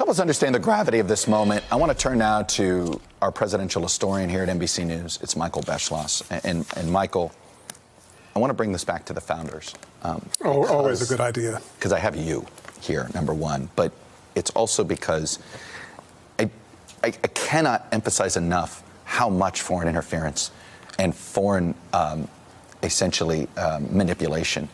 help us understand the gravity of this moment, I want to turn now to our presidential historian here at NBC News. It's Michael Beschloss. And Michael, I want to bring this back to the founders. Always a good idea. Because I have you here, number one. But it's also because I cannot emphasize enough how much foreign interference and foreign, essentially, manipulation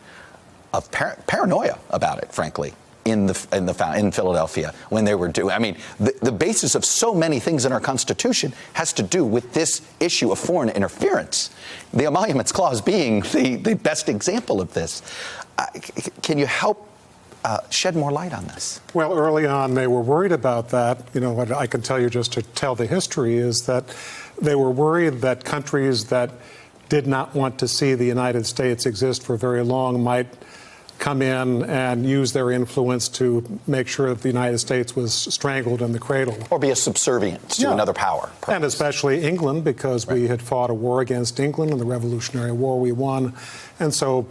of paranoia about it, frankly, in Philadelphia when they were doing. I mean, the basis of so many things in our Constitution has to do with this issue of foreign interference. The Emoluments Clause being the best example of this. Can you help shed more light on this? Well, early on, they were worried about that. You know, what I can tell you just to tell the history is that they were worried that countries that did not want to see the United States exist for very long might come in and use their influence to make sure that the United States was strangled in the cradle. Or be a subservient to another power. Perhaps. And especially England, because we had fought a war against England in the Revolutionary War we won. And so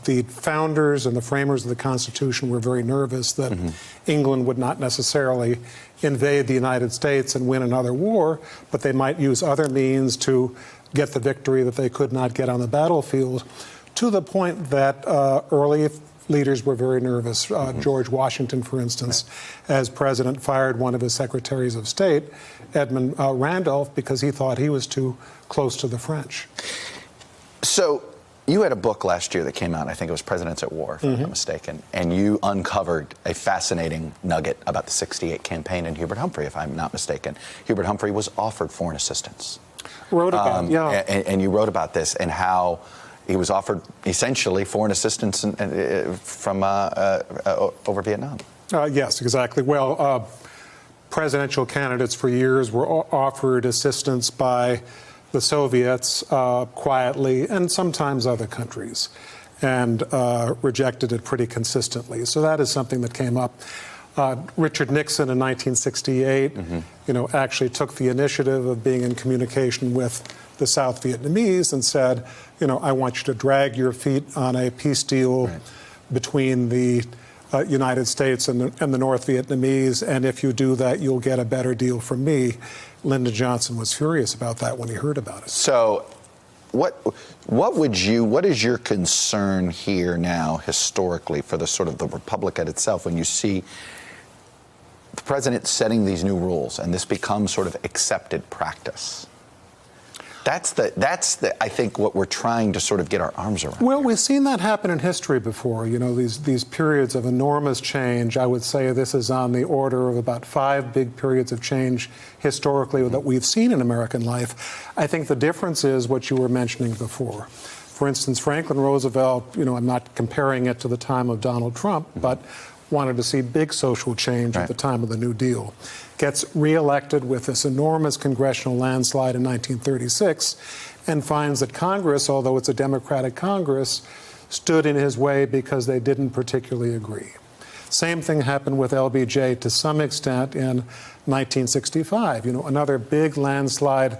the founders and the framers of the Constitution were very nervous that England would not necessarily invade the United States and win another war, but they might use other means to get the victory that they could not get on the battlefield, to the point that early leaders were very nervous. George Washington, for instance, as president, fired one of his secretaries of state, Edmund Randolph, because he thought he was too close to the French. So you had a book last year that came out, I think it was Presidents at War, if I'm not mistaken, and you uncovered a fascinating nugget about the '68 campaign and Hubert Humphrey, if I'm not mistaken. Hubert Humphrey was offered foreign assistance. Wrote about, and you wrote about this and how he was offered essentially foreign assistance from over Vietnam. Yes, exactly. Well, presidential candidates for years were offered assistance by the Soviets quietly, and sometimes other countries, and rejected it pretty consistently. So that is something that came up. Richard Nixon in 1968, actually took the initiative of being in communication with the South Vietnamese and said, I want you to drag your feet on a peace deal between the United States and the North Vietnamese, and if you do that, you'll get a better deal from me. Lyndon Johnson was furious about that when he heard about it. So what is your concern here now historically for the sort of the Republic itself when you see the president setting these new rules and this becomes sort of accepted practice? That's I think what we're trying to sort of get our arms around. Well, we've seen that happen in history before. These periods of enormous change. I would say this is on the order of about 5 big periods of change historically that we've seen in American life. I think the difference is what you were mentioning before. For instance, Franklin Roosevelt, I'm not comparing it to the time of Donald Trump, but wanted to see big social change at the time of the New Deal. Gets reelected with this enormous congressional landslide in 1936 and finds that Congress, although it's a Democratic Congress, stood in his way because they didn't particularly agree. Same thing happened with LBJ to some extent in 1965. Another big landslide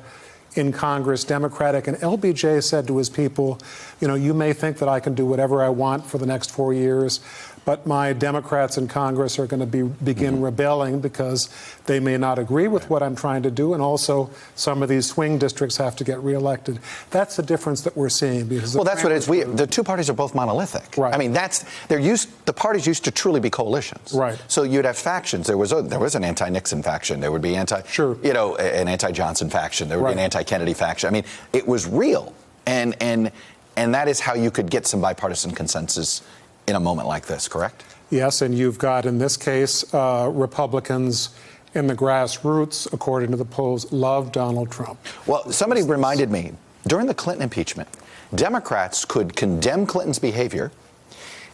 in Congress, Democratic, and LBJ said to his people, you may think that I can do whatever I want for the next 4 years, but my Democrats in Congress are going to begin rebelling because they may not agree with what I'm trying to do, and also some of these swing districts have to get reelected. That's the difference that we're seeing. Because well, that's what it is. The two parties are both monolithic. Right. I mean, the parties used to truly be coalitions. Right. So you'd have factions. There was an anti-Nixon faction. There would be an anti-Johnson faction. There would be an anti-Kennedy faction. I mean, it was real, and that is how you could get some bipartisan consensus in a moment like this, correct? Yes, and you've got, in this case, Republicans in the grassroots, according to the polls, love Donald Trump. Well, somebody reminded me, during the Clinton impeachment, Democrats could condemn Clinton's behavior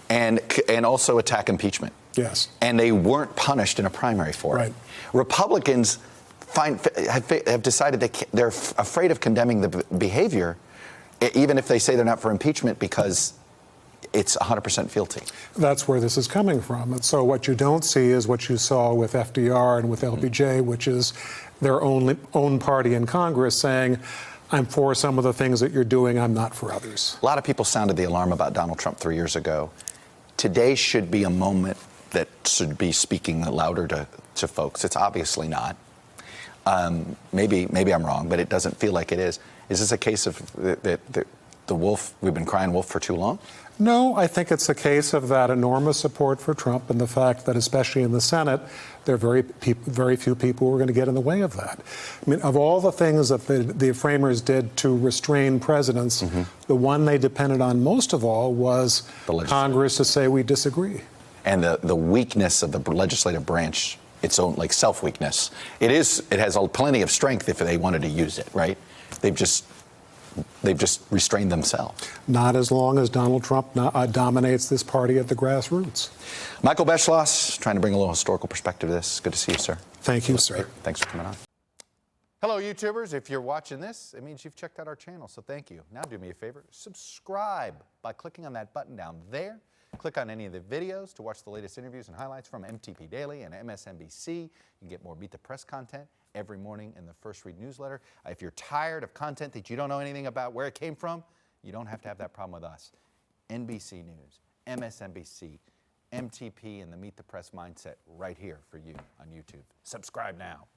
and also attack impeachment. Yes. And they weren't punished in a primary for it. Republicans have decided they're afraid of condemning the behavior, even if they say they're not for impeachment, because it's 100% fealty. That's where this is coming from. And so what you don't see is what you saw with FDR and with LBJ, which is their own party in Congress saying, I'm for some of the things that you're doing, I'm not for others. A lot of people sounded the alarm about Donald Trump 3 years ago. Today should be a moment that should be speaking louder to folks. It's obviously not. Maybe I'm wrong, but it doesn't feel like it is. Is this a case of the wolf, we've been crying wolf for too long? No, I think it's a case of that enormous support for Trump and the fact that, especially in the Senate, there are very few people who are going to get in the way of that. I mean, of all the things that the framers did to restrain presidents, the one they depended on most of all was Congress to say we disagree. And the weakness of the legislative branch, its own like self-weakness. It has plenty of strength if they wanted to use it, right? They've just restrained themselves. Not as long as Donald Trump dominates this party at the grassroots. Michael Beschloss, trying to bring a little historical perspective to this. Good to see you, sir. Thank you, sir. Thanks for coming on. Hello, YouTubers. If you're watching this, it means you've checked out our channel, so thank you. Now do me a favor, subscribe by clicking on that button down there. Click on any of the videos to watch the latest interviews and highlights from MTP Daily and MSNBC. You can get more Meet the Press content every morning in the First Read newsletter. If you're tired of content that you don't know anything about where it came from, you don't have to have that problem with us. NBC News, MSNBC, MTP, and the Meet the Press mindset right here for you on YouTube. Subscribe now.